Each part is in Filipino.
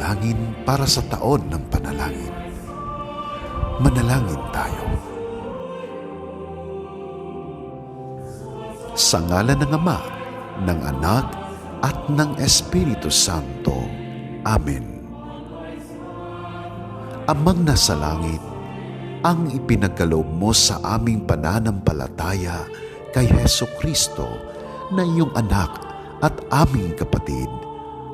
panalangin para sa taon ng panalangin. Manalangin tayo. Sa ngalan ng Ama, ng Anak, at ng Espiritu Santo. Amen. Amang nasa langit, ang ipinagkaloob mo sa aming pananampalataya kay Hesukristo na iyong anak at aming kapatid,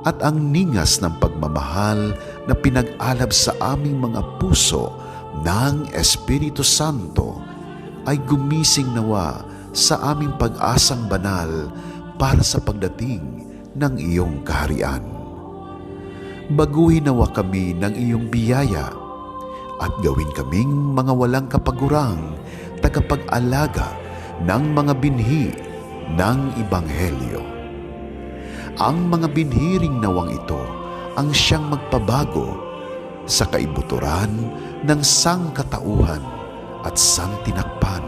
at ang ningas ng pagmamahal na pinag-alab sa aming mga puso ng Espiritu Santo ay gumising nawa sa aming pag-asang banal para sa pagdating ng iyong kaharian. Baguhin nawa kami ng iyong biyaya at gawin kaming mga walang kapagurang tagapag-alaga ng mga binhi ng Ebanghelyo. Ang mga binhiring nawang ito ang siyang magpabago sa kaibuturan ng sangkatauhan at santinakpan,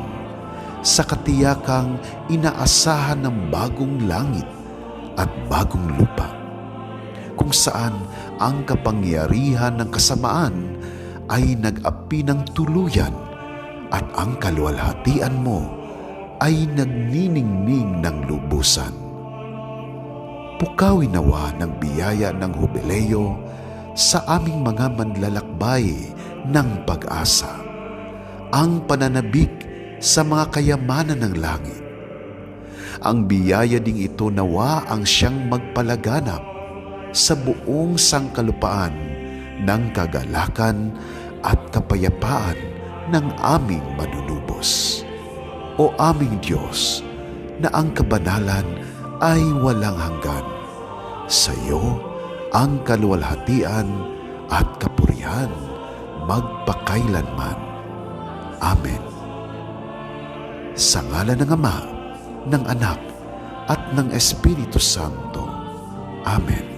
sa katiyakang inaasahan ng bagong langit at bagong lupa, kung saan ang kapangyarihan ng kasamaan ay nag-api ng tuluyan at ang kaluwalhatian mo ay nagniningning ng lubusan. Pukawin nawa ng biyaya ng Hubileo sa aming mga manlalakbay ng pag-asa, ang pananabik sa mga kayamanan ng langit. Ang biyaya ding ito nawa ang siyang magpalaganap sa buong sangkalupaan ng kagalakan at kapayapaan ng aming manunubos. O aming Diyos, na ang kabanalan ay walang hanggan. Sa iyo ang kaluwalhatian at kapurihan magpakailanman. Amen. Sa ngalan ng Ama, ng Anak, at ng Espiritu Santo. Amen.